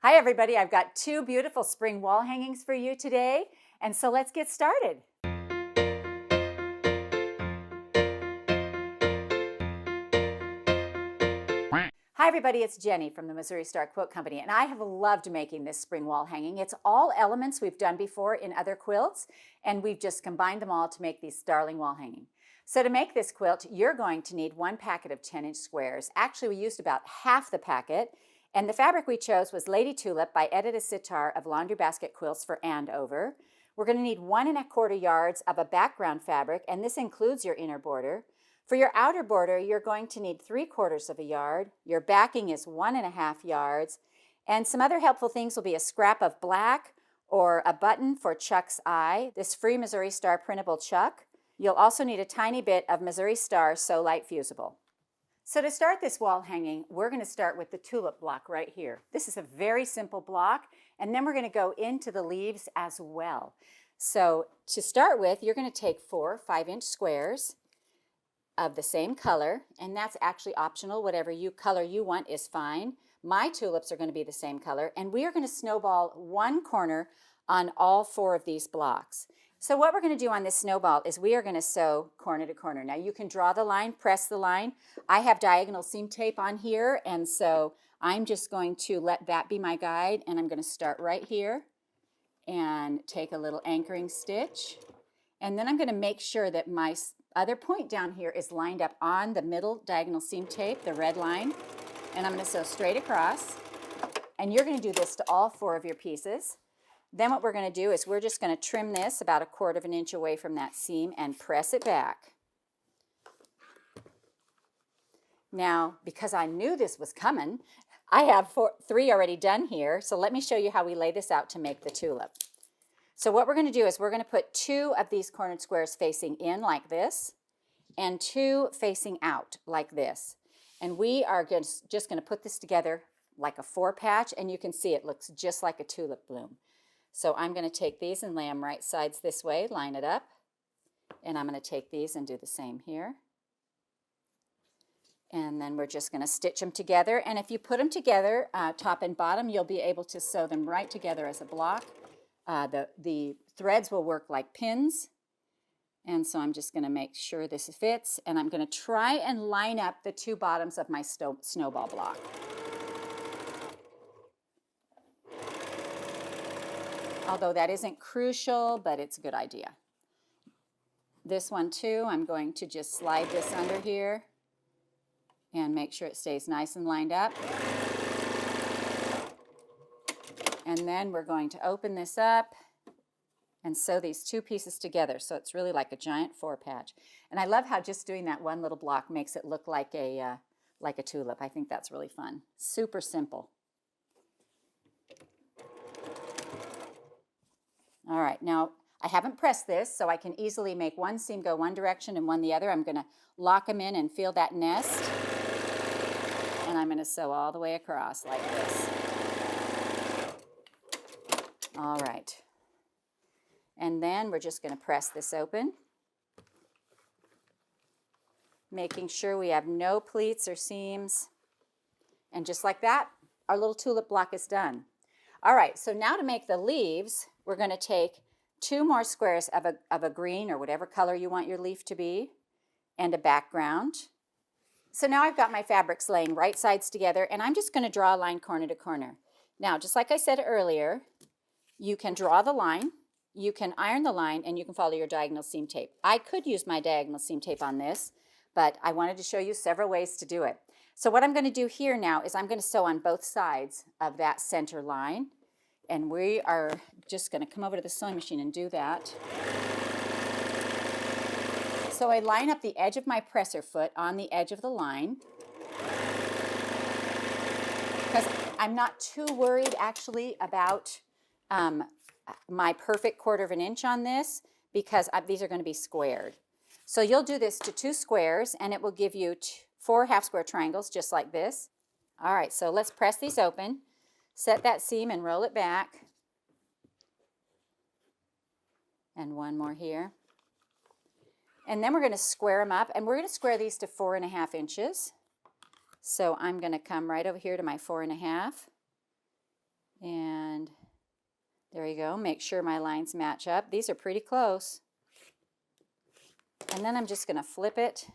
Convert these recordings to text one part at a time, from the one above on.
Hi everybody, I've got two beautiful spring wall hangings for you today, and so let's get started. Hi everybody, it's Jenny from the Missouri Star Quilt Company, and I have loved making this spring wall hanging. It's all elements we've done before in other quilts, and we've just combined them all to make these darling wall hanging. So to make this quilt, you're going to need one packet of 10-inch squares. Actually, we used about half the packet, and the fabric we chose was Lady Tulip by Edyta Sitar of Laundry Basket Quilts for Andover. We're going to need 1 1/4 yards of a background fabric, and this includes your inner border. For your outer border, you're going to need 3/4 of a yard. Your backing is 1 1/2 yards. And some other helpful things will be a scrap of black or a button for Chuck's eye, this free Missouri Star printable Chuck. You'll also need a tiny bit of Missouri Star So Light Fusible. So to start this wall hanging, we're going to start with the tulip block right here. This is a very simple block, and then we're going to go into the leaves as well. So to start with, you're going to take 4 5-inch squares of the same color, and that's actually optional. Whatever color you want is fine. My tulips are going to be the same color, and we are going to snowball one corner on all 4 of these blocks. So what we're going to do on this snowball is we are going to sew corner to corner. Now you can draw the line, press the line. I have diagonal seam tape on here, and so I'm just going to let that be my guide, and I'm going to start right here and take a little anchoring stitch, and then I'm going to make sure that my other point down here is lined up on the middle diagonal seam tape, the red line, and I'm going to sew straight across. And you're going to do this to all 4 of your pieces. Then what we're going to do is we're just going to trim this about 1/4 inch away from that seam and press it back. Now, because I knew this was coming, I have 3 already done here, so let me show you how we lay this out to make the tulip. So what we're going to do is we're going to put 2 of these cornered squares facing in like this, and 2 facing out like this. And we are just going to put this together like a 4 patch, and you can see it looks just like a tulip bloom. So I'm going to take these and lay them right sides this way, line it up, and I'm going to take these and do the same here. And then we're just going to stitch them together, and if you put them together, top and bottom, you'll be able to sew them right together as a block. The threads will work like pins, and so I'm just going to make sure this fits, and I'm going to try and line up the 2 bottoms of my snowball block. Although that isn't crucial, but it's a good idea. This one too, I'm going to just slide this under here and make sure it stays nice and lined up. And then we're going to open this up and sew these 2 pieces together, so it's really like a giant 4 patch. And I love how just doing that one little block makes it look like a tulip. I think that's really fun. Super simple. All right, now I haven't pressed this, so I can easily make one seam go one direction and one the other. I'm going to lock them in and feel that nest, and I'm going to sew all the way across like this. All right, and then we're just going to press this open, making sure we have no pleats or seams, and just like that, our little tulip block is done. All right, so now to make the leaves, we're going to take 2 more squares of a green or whatever color you want your leaf to be, and a background. So now I've got my fabrics laying right sides together, and I'm just going to draw a line corner to corner. Now, just like I said earlier, you can draw the line, you can iron the line, and you can follow your diagonal seam tape. I could use my diagonal seam tape on this, but I wanted to show you several ways to do it. So what I'm going to do here now is I'm going to sew on both sides of that center line. And we are just going to come over to the sewing machine and do that. So I line up the edge of my presser foot on the edge of the line, because I'm not too worried actually about my perfect 1/4 inch on this, because these are going to be squared. So you'll do this to 2 squares, and it will give you 4 half square triangles just like this. All right, so let's press these open. Set that seam and roll it back. And one more here. And then we're going to square them up, and we're going to square these to 4 1/2 inches. So I'm going to come right over here to my 4 1/2 There you go. Make sure my lines match up. These are pretty close. And then I'm just going to flip it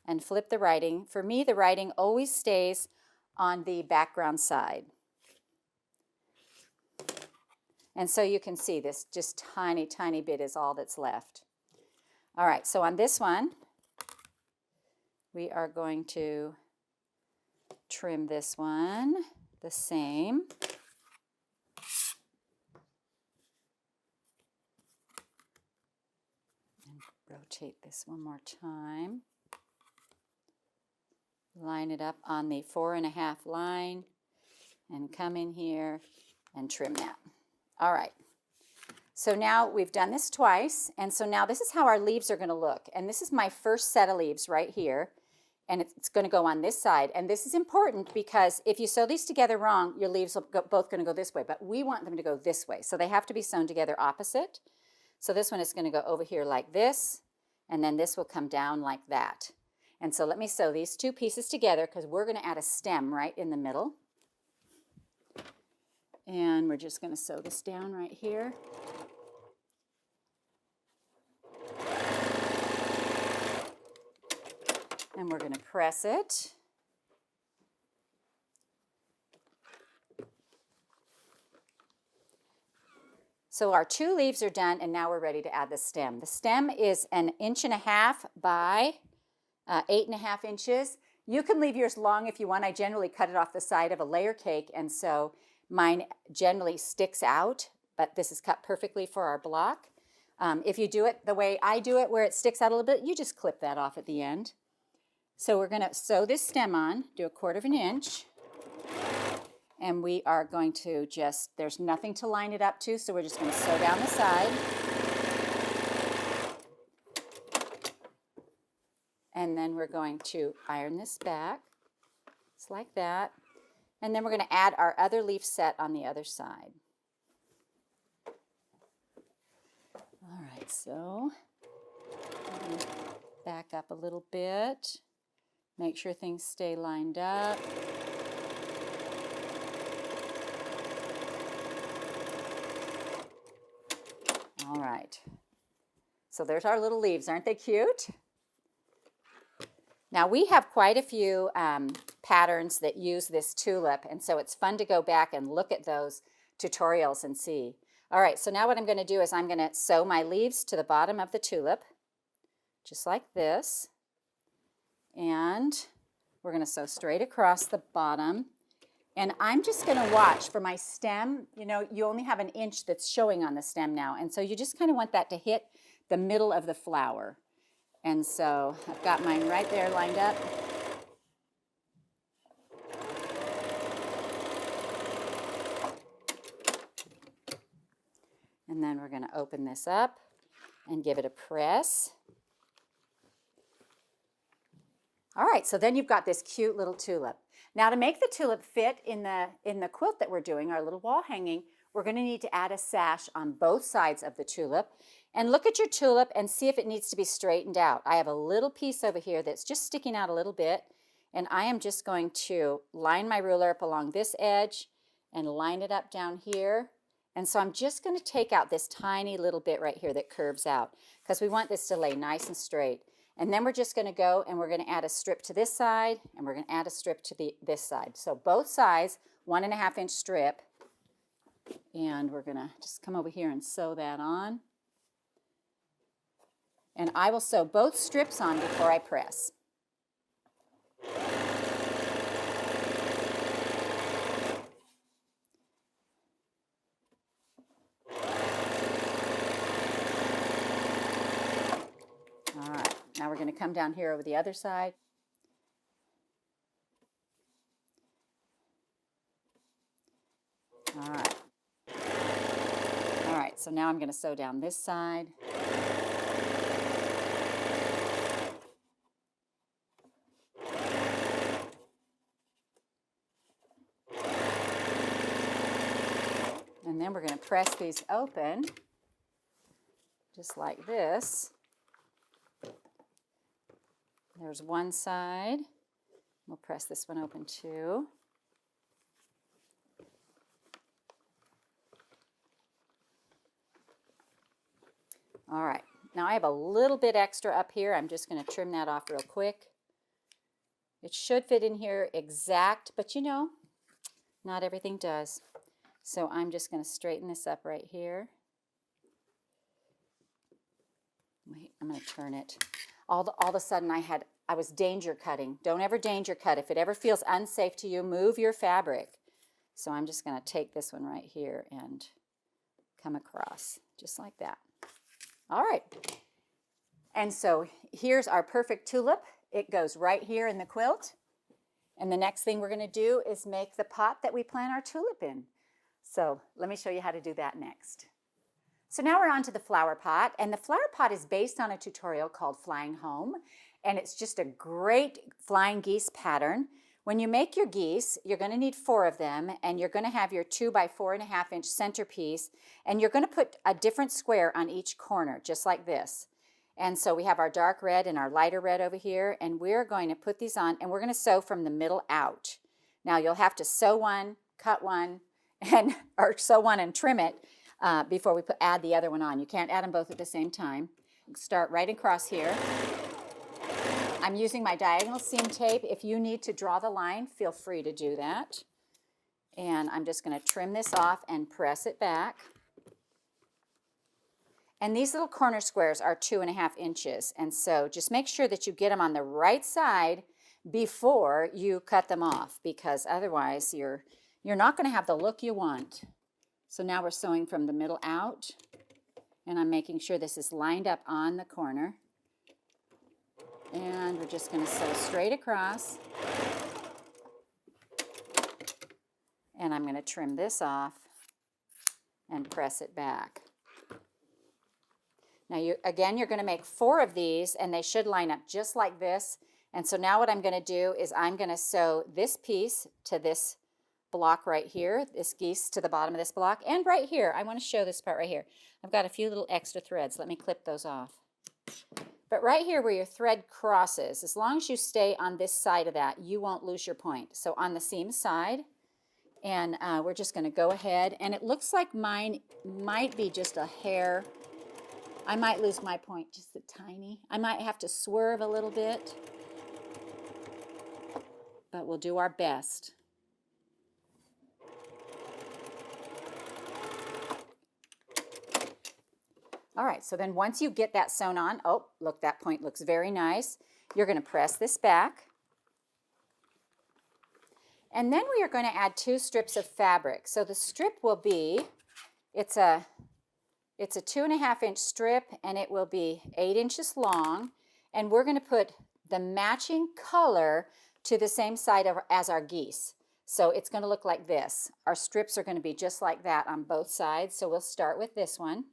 and flip the writing. For me, the writing always stays on the background side. And so you can see this just tiny, tiny bit is all that's left. All right, so on this one, we are going to trim this one the same. And rotate this one more time. Line it up on the 4.5 line and come in here and trim that. All right. So now we've done this twice, and so now this is how our leaves are going to look. And this is my first set of leaves right here, and it's going to go on this side. And this is important because if you sew these together wrong, your leaves are both going to go this way, but we want them to go this way. So they have to be sewn together opposite. So this one is going to go over here like this, and then this will come down like that. And so let me sew these two pieces together because we're going to add a stem right in the middle. And we're just going to sew this down right here. And we're going to press it. So our two leaves are done, and now we're ready to add the stem. The stem is 1.5 inches by 8.5 inches. You can leave yours long if you want. I generally cut it off the side of a layer cake, and so mine generally sticks out, but this is cut perfectly for our block. If you do it the way I do it, where it sticks out a little bit, you just clip that off at the end. So we're going to sew this stem on, do 1/4 inch, and we are going to just, there's nothing to line it up to, so we're just going to sew down the side. And then we're going to iron this back, just like that. And then we're going to add our other leaf set on the other side. All right, so back up a little bit. Make sure things stay lined up. All right. So there's our little leaves. Aren't they cute? Now we have quite a few patterns that use this tulip, and so it's fun to go back and look at those tutorials and see. All right, so now what I'm going to do is I'm going to sew my leaves to the bottom of the tulip, just like this. And we're going to sew straight across the bottom. And I'm just going to watch for my stem. You know, you only have 1 inch that's showing on the stem now, and so you just kind of want that to hit the middle of the flower. And so I've got mine right there lined up. And then we're going to open this up and give it a press. All right, so then you've got this cute little tulip. Now to make the tulip fit in the quilt that we're doing, our little wall hanging, we're going to need to add a sash on both sides of the tulip. And look at your tulip and see if it needs to be straightened out. I have a little piece over here that's just sticking out a little bit, and I am just going to line my ruler up along this edge and line it up down here. And so I'm just going to take out this tiny little bit right here that curves out because we want this to lay nice and straight. And then we're just going to go and we're going to add a strip to this side, and we're going to add a strip to this side. So both sides, 1.5 inch strip. And we're going to just come over here and sew that on. And I will sew both strips on before I press. All right, now we're going to come down here over the other side. All right. All right, so now I'm going to sew down this side. And then we're going to press these open, just like this. There's one side. We'll press this one open too. All right, now I have a little bit extra up here. I'm just going to trim that off real quick. It should fit in here exact, but you know, not everything does. So I'm just going to straighten this up right here. Wait, I'm going to turn it. All of a sudden I was danger cutting. Don't ever danger cut. If it ever feels unsafe to you, move your fabric. So I'm just going to take this one right here and come across just like that. All right. And so here's our perfect tulip. It goes right here in the quilt. And the next thing we're going to do is make the pot that we plant our tulip in. So let me show you how to do that next. So now we're on to the flower pot, and the flower pot is based on a tutorial called Flying Home, and it's just a great flying geese pattern. When you make your geese, you're going to need 4 of them, and you're going to have your 2 by 4.5 inch centerpiece, and you're going to put a different square on each corner, just like this. And so we have our dark red and our lighter red over here, and we're going to put these on, and we're going to sew from the middle out. Now you'll have to sew one, cut one, or sew one and trim it before we add the other one on. You can't add them both at the same time. Start right across here. I'm using my diagonal seam tape. If you need to draw the line, feel free to do that. And I'm just going to trim this off and press it back. And these little corner squares are 2.5 inches. And so just make sure that you get them on the right side before you cut them off, because otherwise you're not going to have the look you want. So now we're sewing from the middle out, and I'm making sure this is lined up on the corner. And we're just going to sew straight across. And I'm going to trim this off and press it back. Now you're going to make 4 of these, and they should line up just like this. And so now what I'm going to do is I'm going to sew this piece to this block right here, this geese to the bottom of this block, and right here. I want to show this part right here. I've got a few little extra threads. Let me clip those off. But right here where your thread crosses, as long as you stay on this side of that, you won't lose your point. So on the seam side, and we're just going to go ahead, and it looks like mine might be just a hair. I might lose my point just a tiny. I might have to swerve a little bit, but we'll do our best. All right, so then once you get that sewn on, oh, look, that point looks very nice. You're going to press this back. And then we are going to add 2 strips of fabric. So the strip will be, it's a 2.5 inch strip, and it will be 8 inches long. And we're going to put the matching color to the same side as our geese. So it's going to look like this. Our strips are going to be just like that on both sides. So we'll start with this one.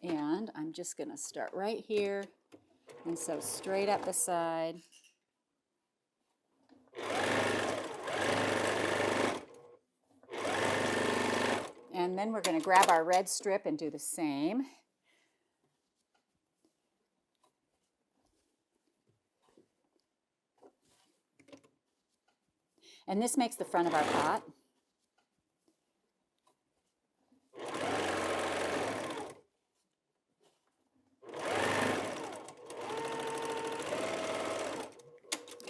And I'm just going to start right here and sew straight up the side. And then we're going to grab our red strip and do the same. And this makes the front of our pot.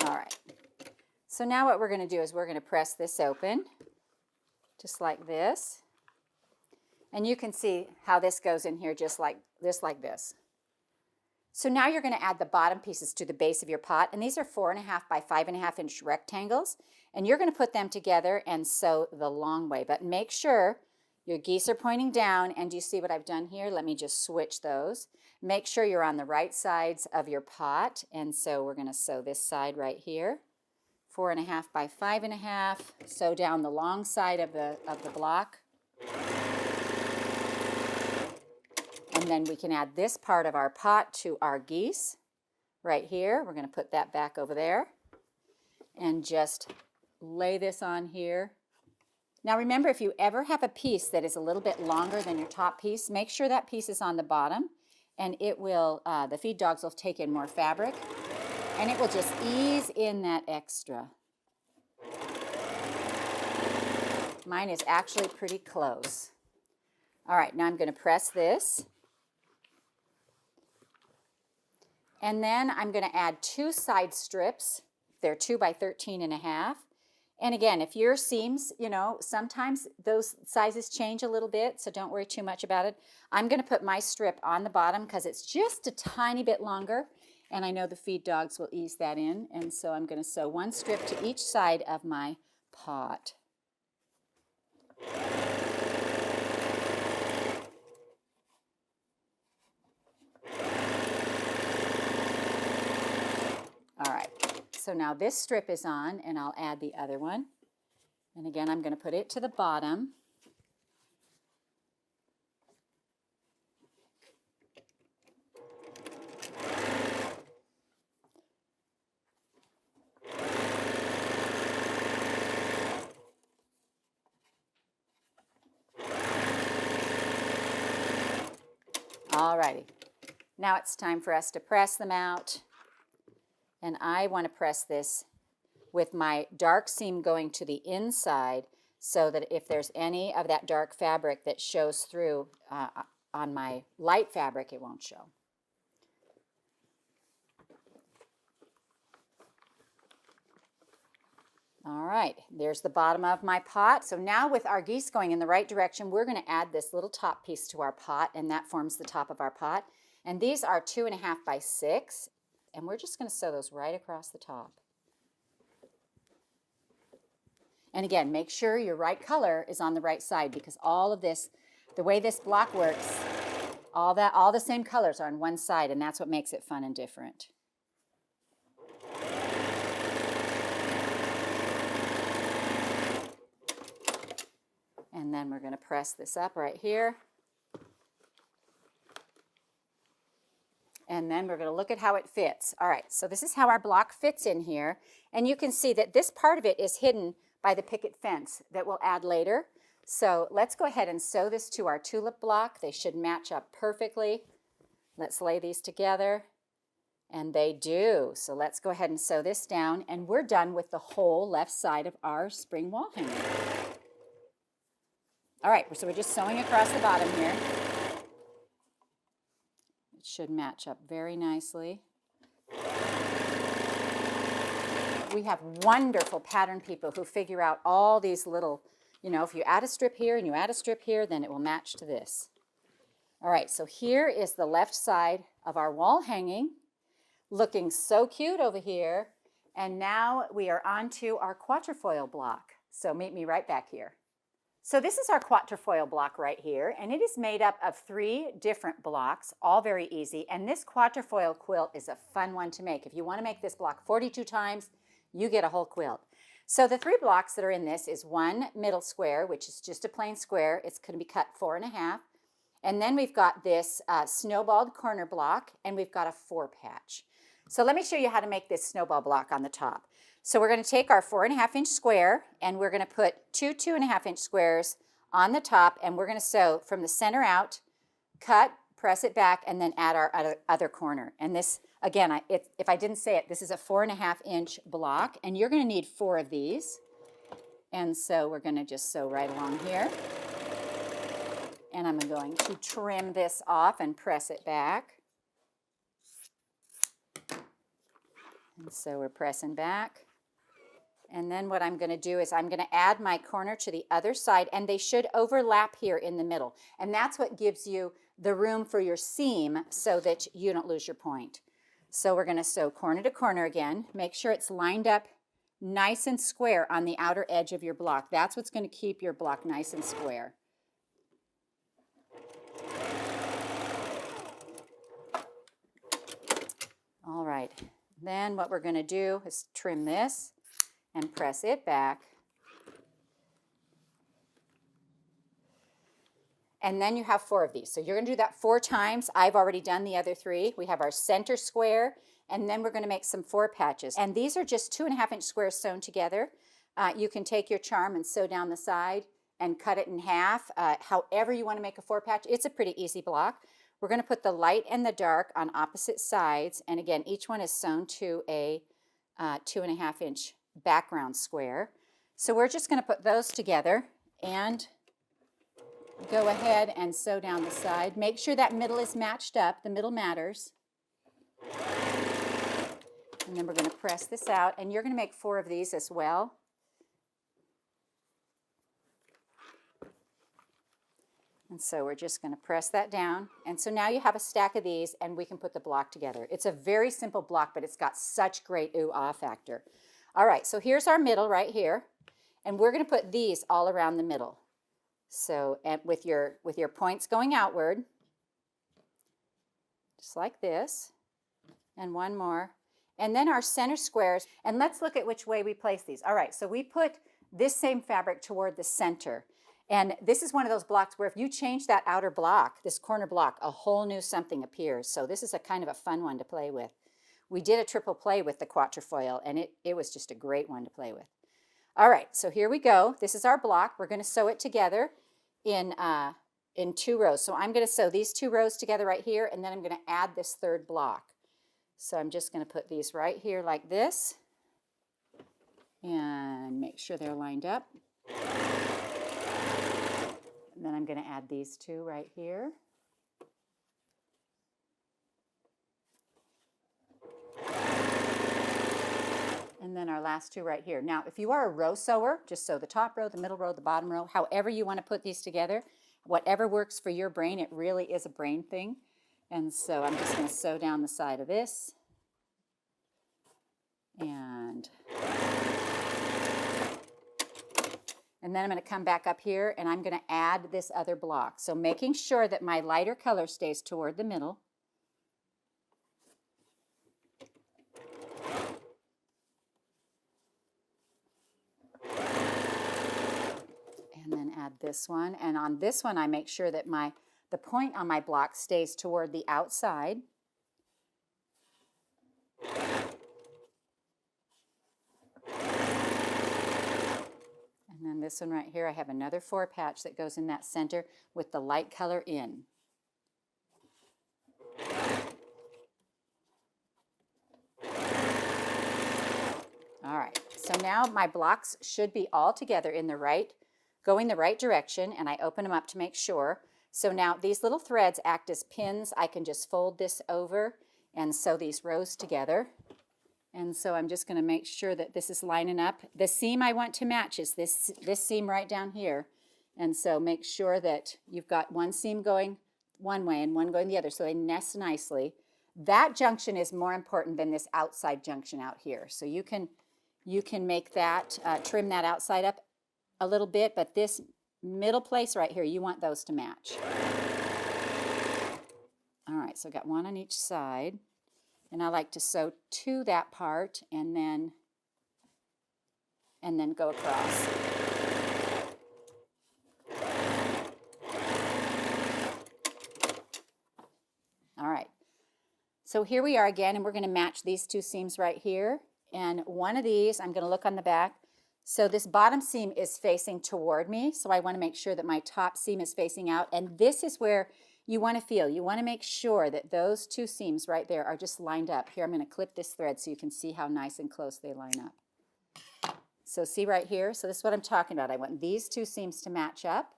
All right. So now what we're going to do is we're going to press this open, just like this. And you can see how this goes in here just like this. So now you're going to add the bottom pieces to the base of your pot, and these are 4.5 by 5.5 inch rectangles, and you're going to put them together and sew the long way. But make sure your geese are pointing down, and do you see what I've done here? Let me just switch those. Make sure you're on the right sides of your pot, and so we're going to sew this side right here, 4.5 by 5.5. Sew down the long side of the block. And then we can add this part of our pot to our geese right here. We're going to put that back over there and just lay this on here. Now remember, if you ever have a piece that is a little bit longer than your top piece, make sure that piece is on the bottom, and it will, the feed dogs will take in more fabric, and it will just ease in that extra. Mine is actually pretty close. All right, now I'm going to press this. And then I'm going to add 2 side strips. They're 2 by 13.5. And again, if your seams, you know, sometimes those sizes change a little bit, so don't worry too much about it. I'm going to put my strip on the bottom because it's just a tiny bit longer, and I know the feed dogs will ease that in, and so I'm going to sew 1 strip to each side of my pot. All right, so now this strip is on, and I'll add the other one. And again, I'm going to put it to the bottom. All righty, now it's time for us to press them out. And I want to press this with my dark seam going to the inside so that if there's any of that dark fabric that shows through on my light fabric, it won't show. All right, there's the bottom of my pot. So now with our geese going in the right direction, we're going to add this little top piece to our pot, and that forms the top of our pot. And these are 2.5 by 6, and we're just going to sew those right across the top. And again, make sure your right color is on the right side, because all of this, the way this block works, all the same colors are on one side, and that's what makes it fun and different. And then we're going to press this up right here. And then we're going to look at how it fits. All right, so this is how our block fits in here. And you can see that this part of it is hidden by the picket fence that we'll add later. So let's go ahead and sew this to our tulip block. They should match up perfectly. Let's lay these together. And they do. So let's go ahead and sew this down. And we're done with the whole left side of our spring wall hanger. All right, so we're just sewing across the bottom here. It should match up very nicely. We have wonderful pattern people who figure out all these little, you know, if you add a strip here and you add a strip here, then it will match to this. All right, so here is the left side of our wall hanging, looking so cute over here. And now we are on to our quatrefoil block. So meet me right back here. So this is our quatrefoil block right here, and it is made up of 3 different blocks, all very easy. And this quatrefoil quilt is a fun one to make. If you want to make this block 42 times, you get a whole quilt. So the 3 blocks that are in this is 1 middle square, which is just a plain square. It's going to be cut 4.5. And then we've got this snowballed corner block, and we've got a 4 patch. So let me show you how to make this snowball block on the top. So we're going to take our 4.5-inch square, and we're going to put 2 2.5-inch squares on the top, and we're going to sew from the center out, cut, press it back, and then add our other corner. And this, again, if I didn't say it, this is a 4.5-inch block, and you're going to need 4 of these. And so we're going to just sew right along here. And I'm going to trim this off and press it back. And so we're pressing back. And then what I'm going to do is I'm going to add my corner to the other side, and they should overlap here in the middle. And that's what gives you the room for your seam so that you don't lose your point. So we're going to sew corner to corner again. Make sure it's lined up nice and square on the outer edge of your block. That's what's going to keep your block nice and square. All right. Then what we're going to do is trim this and press it back. And then you have 4 of these. So you're going to do that 4 times. I've already done the other 3. We have our center square, and then we're going to make some 4 patches. And these are just 2.5-inch squares sewn together. You can take your charm and sew down the side and cut it in half. However you want to make a 4 patch, it's a pretty easy block. We're going to put the light and the dark on opposite sides. And again, each one is sewn to a 2.5-inch background square. So we're just going to put those together and go ahead and sew down the side. Make sure that middle is matched up. The middle matters. And then we're going to press this out, and you're going to make 4 of these as well. And so we're just going to press that down. And so now you have a stack of these, and we can put the block together. It's a very simple block, but it's got such great ooh-ah factor. All right, so here's our middle right here. And we're going to put these all around the middle. So and with your points going outward, just like this. And one more. And then our center squares. And let's look at which way we place these. All right, so we put this same fabric toward the center. And this is one of those blocks where if you change that outer block, this corner block, a whole new something appears. So this is a kind of a fun one to play with. We did a triple play with the quatrefoil, and it was just a great one to play with. All right, so here we go. This is our block. We're going to sew it together in 2 rows. So I'm going to sew these 2 rows together right here, and then I'm going to add this 3rd block. So I'm just going to put these right here like this, and make sure they're lined up. And then I'm going to add these 2 right here. And then our last 2 right here. Now, if you are a row sewer, just sew the top row, the middle row, the bottom row, however you want to put these together. Whatever works for your brain, it really is a brain thing. And so I'm just going to sew down the side of this. And then I'm going to come back up here, and I'm going to add this other block. So making sure that my lighter color stays toward the middle. And then add this one. And on this one, I make sure that the point on my block stays toward the outside. And then this one right here, I have another 4 patch that goes in that center with the light color in. All right, so now my blocks should be all together in the right, going the right direction, and I open them up to make sure. So now these little threads act as pins. I can just fold this over and sew these rows together. And so I'm just going to make sure that this is lining up. The seam I want to match is this seam right down here. And so make sure that you've got one seam going one way and one going the other so they nest nicely. That junction is more important than this outside junction out here. So you can make that, trim that outside up a little bit, but this middle place right here, you want those to match. All right, so I've got one on each side. And I like to sew to that part and then go across. All right. So here we are again, and we're going to match these 2 seams right here. And one of these, I'm going to look on the back. So this bottom seam is facing toward me, so I want to make sure that my top seam is facing out. And this is where you want to feel. You want to make sure that those 2 seams right there are just lined up. Here, I'm going to clip this thread so you can see how nice and close they line up. So see right here? So this is what I'm talking about. I want these 2 seams to match up.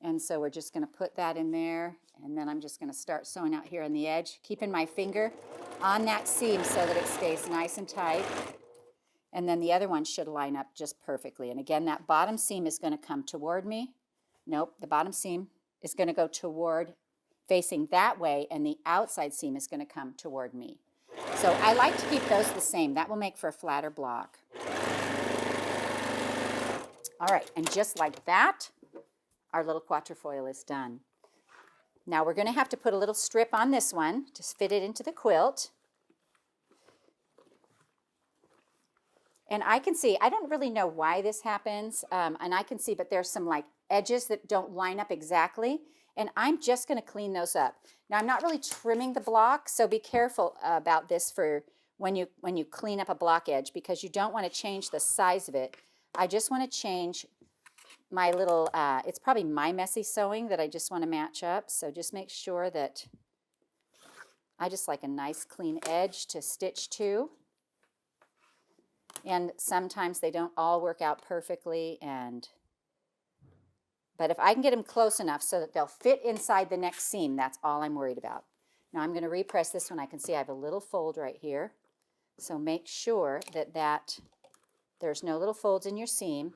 And so we're just going to put that in there. And then I'm just going to start sewing out here on the edge, keeping my finger on that seam so that it stays nice and tight. And then the other one should line up just perfectly. And again, that bottom seam is going to come toward me. Nope, the bottom seam is going to go toward, facing that way, and the outside seam is going to come toward me. So I like to keep those the same. That will make for a flatter block. All right, and just like that, our little quatrefoil is done. Now we're going to have to put a little strip on this one to fit it into the quilt. And I can see, I don't really know why this happens, and I can see, but there's some like edges that don't line up exactly, and I'm just going to clean those up. Now I'm not really trimming the block, so be careful about this for when you clean up a block edge, because you don't want to change the size of it. I just want to change my little, it's probably my messy sewing that I just want to match up, so just make sure that I just like a nice clean edge to stitch to. And sometimes they don't all work out perfectly, and But if I can get them close enough so that they'll fit inside the next seam, that's all I'm worried about. Now I'm going to repress this one. I can see I have a little fold right here. So make sure that there's no little folds in your seam.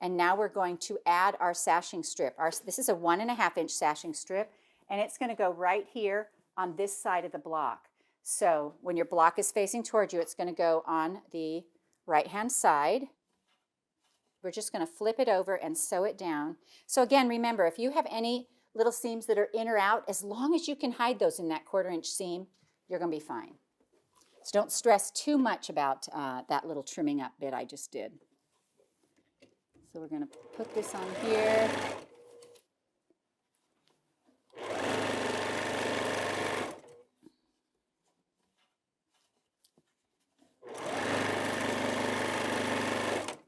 And now we're going to add our sashing strip. This is a 1.5 inch sashing strip, and it's going to go right here on this side of the block. So when your block is facing towards you, it's going to go on the right-hand side. We're just going to flip it over and sew it down. So again, remember, if you have any little seams that are in or out, as long as you can hide those in that 1/4 inch seam, you're going to be fine. So don't stress too much about that little trimming up bit I just did. So we're going to put this on here.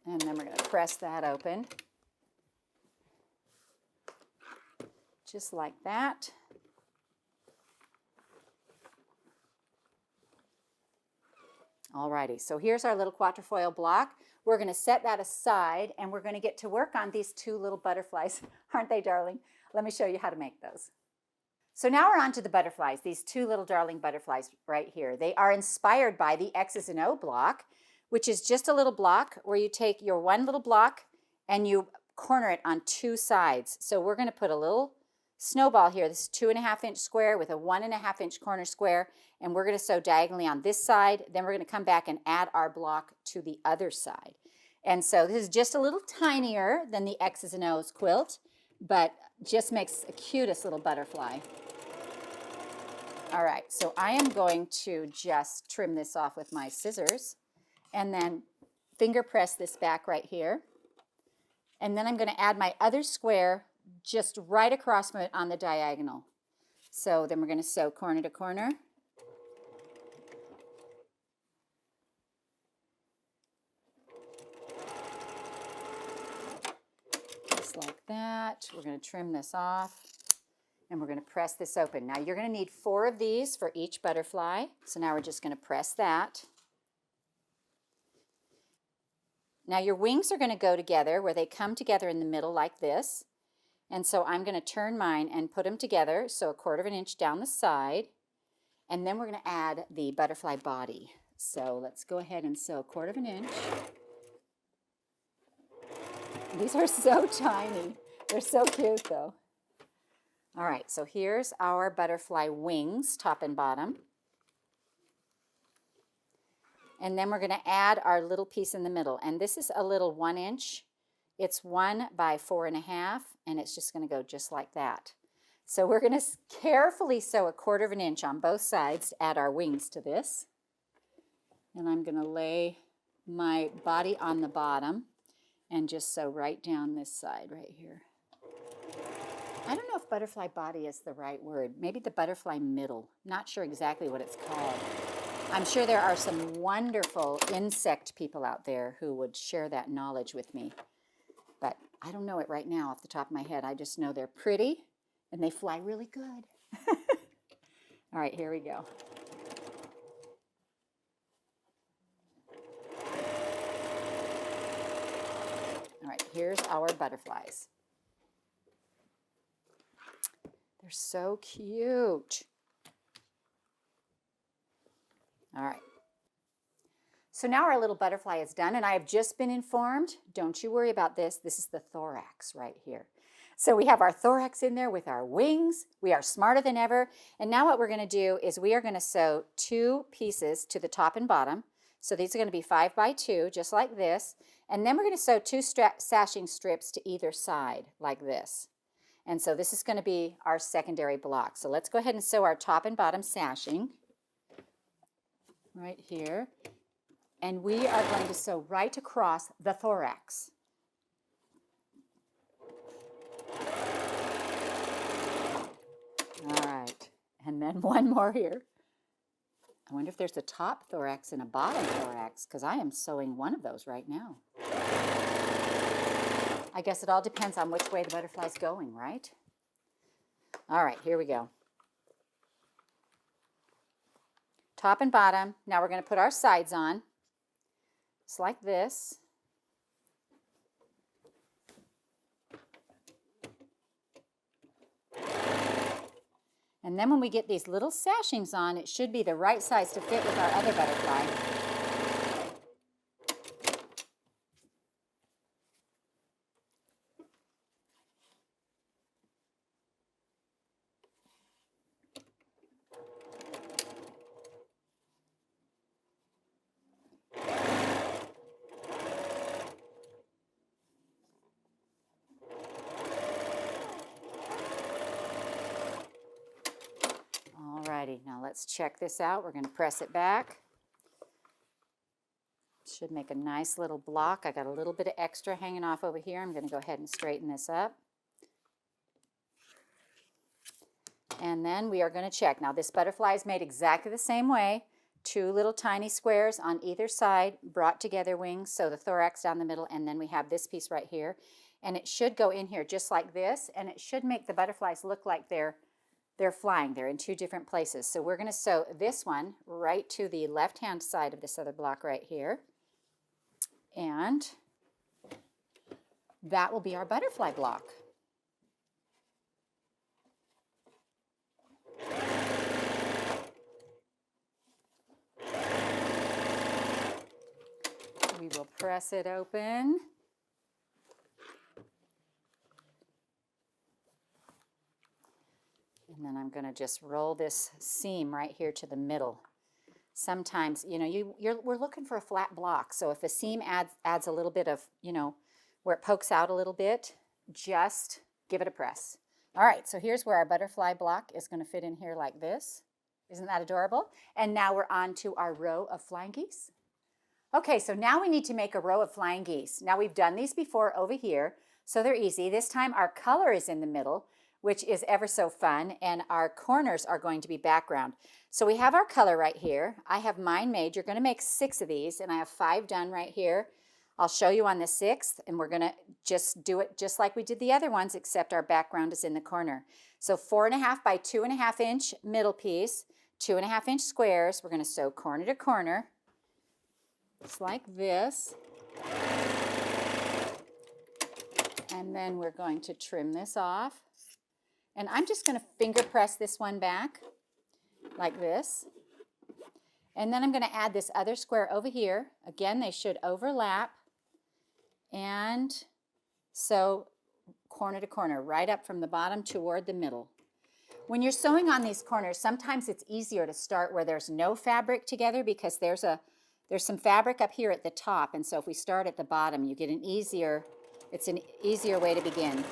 And then we're going to press that open. Just like that. Alrighty, so here's our little quatrefoil block. We're going to set that aside, and we're going to get to work on these 2 little butterflies. Aren't they darling? Let me show you how to make those. So now we're on to the butterflies, these 2 little darling butterflies right here. They are inspired by the X's and O block, which is just a little block where you take your one little block and you corner it on 2 sides. So we're going to put a little snowball here. This is 2.5 inch square with a 1.5 inch corner square, and we're going to sew diagonally on this side. Then we're going to come back and add our block to the other side. And so this is just a little tinier than the X's and O's quilt, but just makes the cutest little butterfly. All right, so I am going to just trim this off with my scissors and then finger press this back right here. And then I'm going to add my other square just right across from it on the diagonal. So then we're going to sew corner to corner. Just like that. We're going to trim this off and we're going to press this open. Now you're going to need 4 of these for each butterfly. So now we're just going to press that. Now your wings are going to go together where they come together in the middle like this. And so I'm going to turn mine and put them together, so 1/4 inch down the side. And then we're going to add the butterfly body. So let's go ahead and sew 1/4 inch. These are so tiny. They're so cute though. All right, so here's our butterfly wings, top and bottom. And then we're going to add our little piece in the middle. And this is a little 1 inch. It's 1 by 4.5, and it's just going to go just like that. So we're going to carefully sew 1/4 inch on both sides to add our wings to this. And I'm going to lay my body on the bottom and just sew right down this side right here. I don't know if butterfly body is the right word. Maybe the butterfly middle. Not sure exactly what it's called. I'm sure there are some wonderful insect people out there who would share that knowledge with me. But I don't know it right now off the top of my head. I just know they're pretty and they fly really good. All right, here we go. All right, here's our butterflies. They're so cute. All right. So now our little butterfly is done, and I have just been informed, don't you worry about this, this is the thorax right here. So we have our thorax in there with our wings. We are smarter than ever. And now what we're going to do is we are going to sew 2 pieces to the top and bottom. So these are going to be 5 by 2, just like this. And then we're going to sew 2 sashing strips to either side, like this. And so this is going to be our secondary block. So let's go ahead and sew our top and bottom sashing right here. And we are going to sew right across the thorax. All right, and then one more here. I wonder if there's a top thorax and a bottom thorax, because I am sewing one of those right now. I guess it all depends on which way the butterfly's going, right? All right, here we go. Top and bottom. Now we're going to put our sides on. Just like this. And then when we get these little sashings on, it should be the right size to fit with our other butterfly. Alrighty, now let's check this out. We're going to press it back. Should make a nice little block. I got a little bit of extra hanging off over here. I'm going to go ahead and straighten this up. And then we are going to check. Now this butterfly is made exactly the same way. 2 little tiny squares on either side, brought together wings, so the thorax down the middle, and then we have this piece right here. And it should go in here just like this, and it should make the butterflies look like they're flying. They're in 2 different places. So we're going to sew this one right to the left-hand side of this other block right here. And that will be our butterfly block. We will press it open. And then I'm going to just roll this seam right here to the middle. Sometimes, you know, we're looking for a flat block. So if a seam adds a little bit of, you know, where it pokes out a little bit, just give it a press. All right, so here's where our butterfly block is going to fit in here like this. Isn't that adorable? And now we're on to our row of flying geese. Okay, so now we need to make a row of flying geese. Now we've done these before over here, so they're easy. This time our color is in the middle, which is ever so fun, and our corners are going to be background. So we have our color right here. I have mine made. You're going to make 6 of these, and I have 5 done right here. I'll show you on the 6th, and we're going to just do it just like we did the other ones, except our background is in the corner. So 4.5 by 2.5 inch middle piece, 2.5 inch squares. We're going to sew corner to corner, just like this. And then we're going to trim this off. And I'm just going to finger press this one back like this. And then I'm going to add this other square over here. Again, they should overlap. And sew corner to corner, right up from the bottom toward the middle. When you're sewing on these corners, sometimes it's easier to start where there's no fabric together, because there's some fabric up here at the top. And so if we start at the bottom, you get it's an easier way to begin.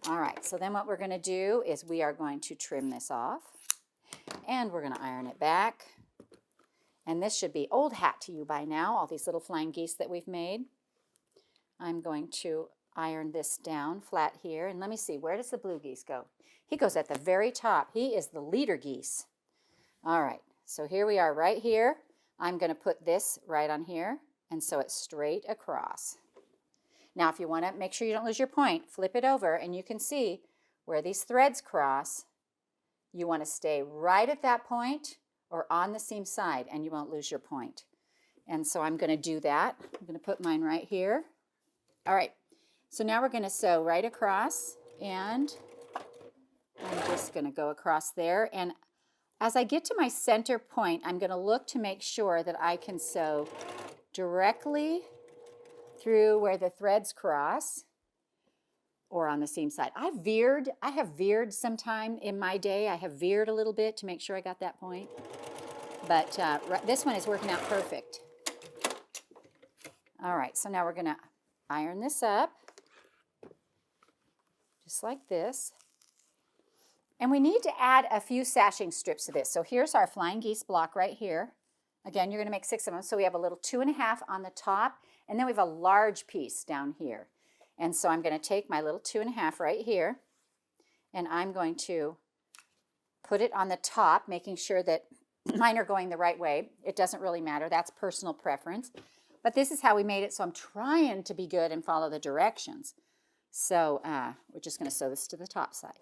All right, so then what we're going to do is we are going to trim this off, and we're going to iron it back. And this should be old hat to you by now, all these little flying geese that we've made. I'm going to iron this down flat here, and let me see, where does the blue geese go? He goes at the very top. He is the leader geese. All right, so here we are right here. I'm going to put this right on here and sew it straight across. Now, if you want to make sure you don't lose your point, flip it over, and you can see where these threads cross. You want to stay right at that point or on the seam side, and you won't lose your point. And so I'm going to do that. I'm going to put mine right here. All right, so now we're going to sew right across, and I'm just going to go across there. And as I get to my center point, I'm going to look to make sure that I can sew directly through where the threads cross or on the seam side. I have veered sometime in my day. I have veered a little bit to make sure I got that point. But this one is working out perfect. All right, so now we're going to iron this up just like this. And we need to add a few sashing strips to this. So here's our flying geese block right here. Again, you're going to make 6 of them. So we have a little 2.5 on the top, and then we have a large piece down here. And so I'm going to take my little 2.5 right here, and I'm going to put it on the top, making sure that mine are going the right way. It doesn't really matter. That's personal preference. But this is how we made it, so I'm trying to be good and follow the directions. So we're just going to sew this to the top side.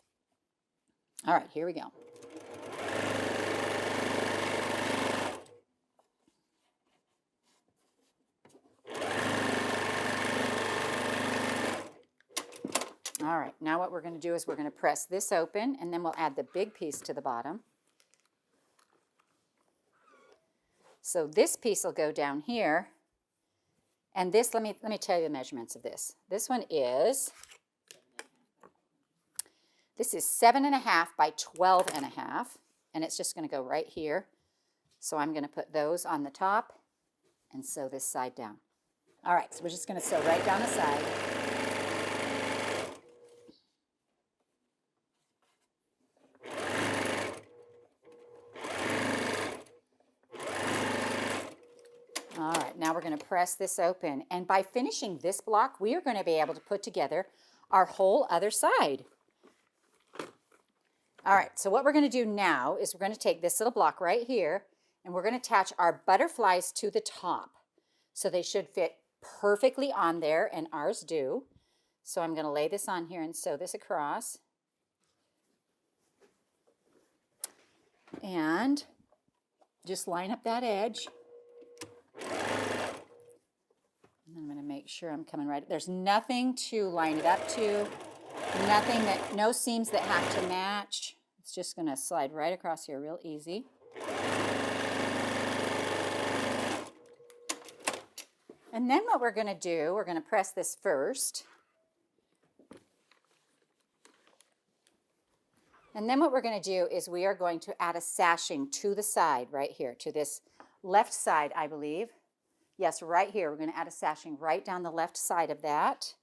All right, here we go. All right, now what we're going to do is we're going to press this open, and then we'll add the big piece to the bottom. So this piece will go down here, and this, let me tell you the measurements of this. This is 7.5 by 12.5, and it's just going to go right here. So I'm going to put those on the top and sew this side down. All right, so we're just going to sew right down the side. All right, now we're going to press this open. And by finishing this block, we are going to be able to put together our whole other side. All right, so what we're going to do now is we're going to take this little block right here, and we're going to attach our butterflies to the top. So they should fit perfectly on there, and ours do. So I'm going to lay this on here and sew this across. And just line up that edge. And I'm going to make sure I'm coming right. There's nothing to line it up to, no seams that have to match. It's just going to slide right across here real easy. And then what we're going to do, we're going to press this first. And then what we're going to do is we are going to add a sashing to the side right here, to this left side, I believe. Yes, right here. We're going to add a sashing right down the left side of that.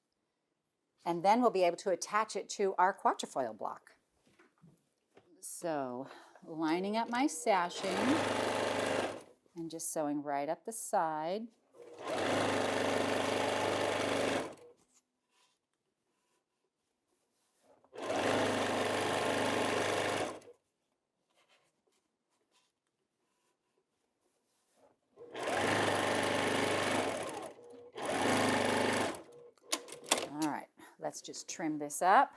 And then we'll be able to attach it to our quatrefoil block. So, lining up my sashing and just sewing right up the side. Let's just trim this up.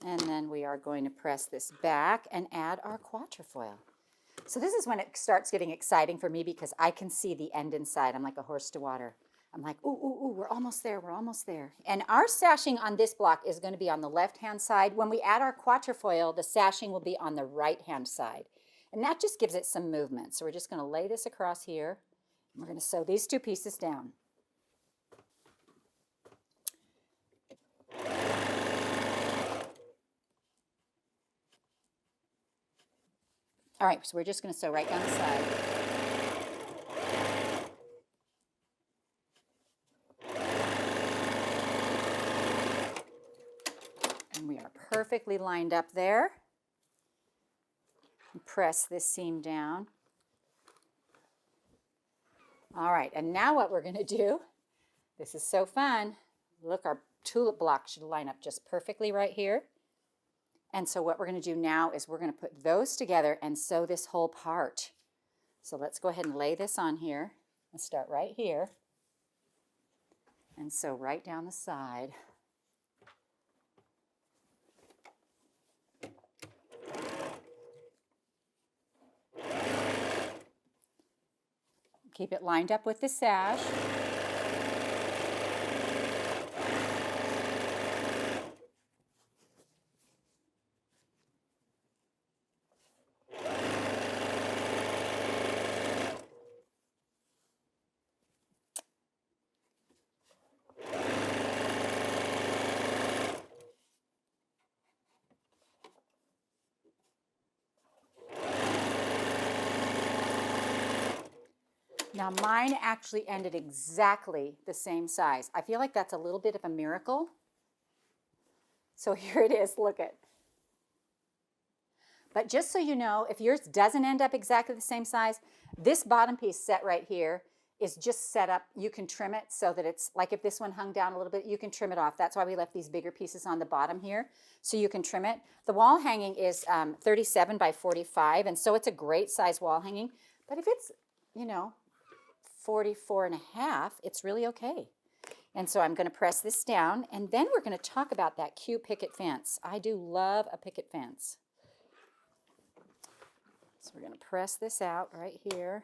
And then we are going to press this back and add our quatrefoil. So this is when it starts getting exciting for me because I can see the end inside. I'm like a horse to water. I'm like, ooh, ooh, ooh, we're almost there, we're almost there. And our sashing on this block is going to be on the left-hand side. When we add our quatrefoil, the sashing will be on the right-hand side. And that just gives it some movement. So we're just going to lay this across here. And we're going to sew these two pieces down. All right, so we're just going to sew right down the side. And we are perfectly lined up there. And press this seam down. All right, and now what we're going to do, this is so fun. Look, our tulip block should line up just perfectly right here. And so what we're going to do now is we're going to put those together and sew this whole part. So let's go ahead and lay this on here and start right here and sew right down the side. Keep it lined up with the sash. Now mine actually ended exactly the same size. I feel like that's a little bit of a miracle. So here it is, look it. But just so you know, if yours doesn't end up exactly the same size, this bottom piece set right here is just set up. You can trim it so that it's like if this one hung down a little bit, you can trim it off. That's why we left these bigger pieces on the bottom here, so you can trim it. The wall hanging is 37 by 45, and so it's a great size wall hanging. But if it's, 44.5, it's really okay. And so I'm going to press this down, and then we're going to talk about that cute picket fence. I do love a picket fence. So we're going to press this out right here.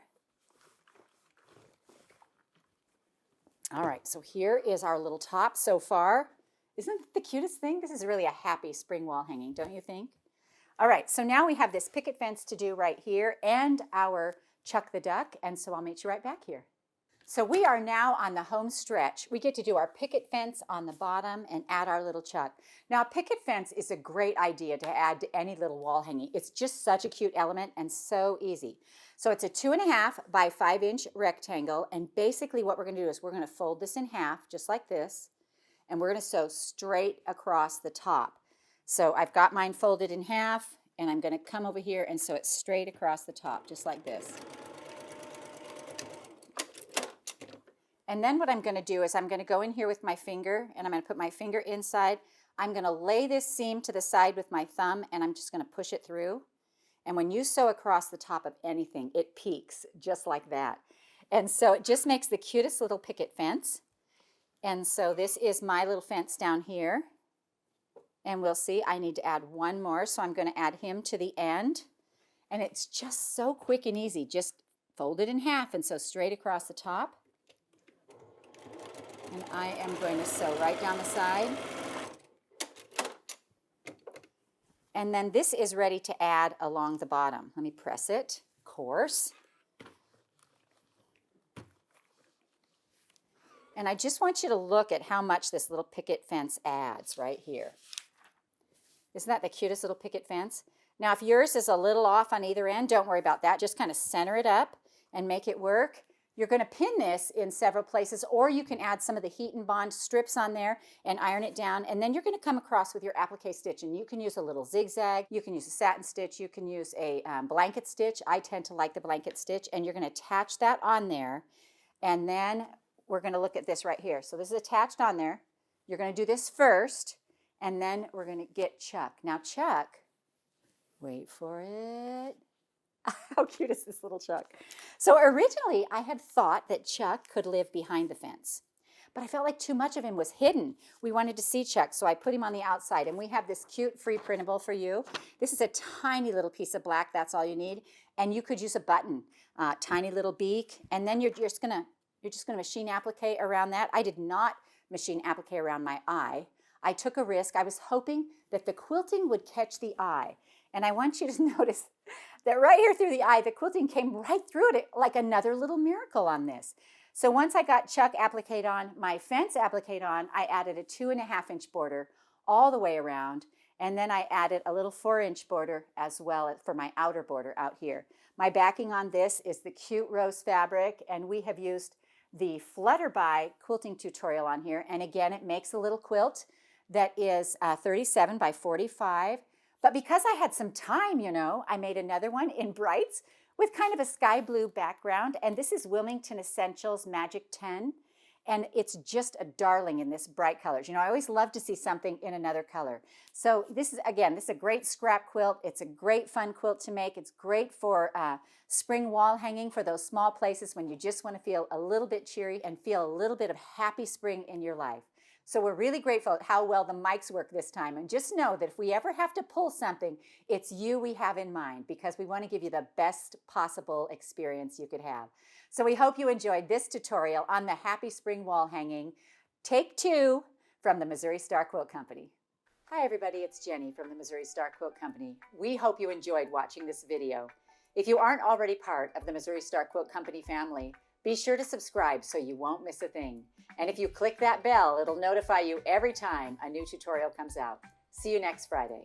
All right, so here is our little top so far. Isn't it the cutest thing? This is really a happy spring wall hanging, don't you think? All right, so now we have this picket fence to do right here and our Chuck the Duck, and so I'll meet you right back here. So we are now on the home stretch. We get to do our picket fence on the bottom and add our little Chuck. Now, a picket fence is a great idea to add to any little wall hanging. It's just such a cute element and so easy. So it's a 2.5 by 5 inch rectangle, and basically what we're going to do is we're going to fold this in half just like this, and we're going to sew straight across the top. So I've got mine folded in half, and I'm going to come over here and sew it straight across the top just like this. And then what I'm going to do is I'm going to go in here with my finger, and I'm going to put my finger inside. I'm going to lay this seam to the side with my thumb, and I'm just going to push it through. And when you sew across the top of anything, it peaks just like that. And so it just makes the cutest little picket fence. And so this is my little fence down here. And we'll see, I need to add one more, so I'm going to add him to the end. And it's just so quick and easy. Just fold it in half and sew straight across the top. And I am going to sew right down the side. And then this is ready to add along the bottom. Let me press it, of course. And I just want you to look at how much this little picket fence adds right here. Isn't that the cutest little picket fence? Now, if yours is a little off on either end, don't worry about that. Just kind of center it up and make it work. You're going to pin this in several places, or you can add some of the heat and bond strips on there and iron it down. And then you're going to come across with your applique stitch, and you can use a little zigzag, you can use a satin stitch, you can use a blanket stitch. I tend to like the blanket stitch, and you're going to attach that on there. And then we're going to look at this right here. So this is attached on there. You're going to do this first, and then we're going to get Chuck. Now Chuck, wait for it. How cute is this little Chuck? So originally I had thought that Chuck could live behind the fence, but I felt like too much of him was hidden. We wanted to see Chuck, so I put him on the outside, and we have this cute free printable for you. This is a tiny little piece of black, that's all you need, and you could use a button, tiny little beak, and then you're just gonna machine applique around that. I did not machine applique around my eye. I took a risk. I was hoping that the quilting would catch the eye, and I want you to notice that right here through the eye, the quilting came right through it like another little miracle on this. So once I got Chuck appliqued on, my fence appliqued on, I added a 2.5 inch border all the way around. And then I added a little 4 inch border as well for my outer border out here. My backing on this is the cute rose fabric, and we have used the Flutterby quilting tutorial on here. And again, it makes a little quilt that is 37 by 45. But because I had some time, you know, I made another one in brights with kind of a sky blue background. And this is Wilmington Essentials Magic 10. And it's just a darling in this bright colors. You know, I always love to see something in another color. So this is, again, this is a great scrap quilt. It's a great fun quilt to make. It's great for spring wall hanging for those small places when you just want to feel a little bit cheery and feel a little bit of happy spring in your life. So we're really grateful at how well the mics work this time. And just know that if we ever have to pull something, it's you we have in mind, because we want to give you the best possible experience you could have. So we hope you enjoyed this tutorial on the Happy Spring Wall Hanging. Take 2 from the Missouri Star Quilt Company. Hi everybody, it's Jenny from the Missouri Star Quilt Company. We hope you enjoyed watching this video. If you aren't already part of the Missouri Star Quilt Company family, be sure to subscribe so you won't miss a thing. And if you click that bell, it'll notify you every time a new tutorial comes out. See you next Friday.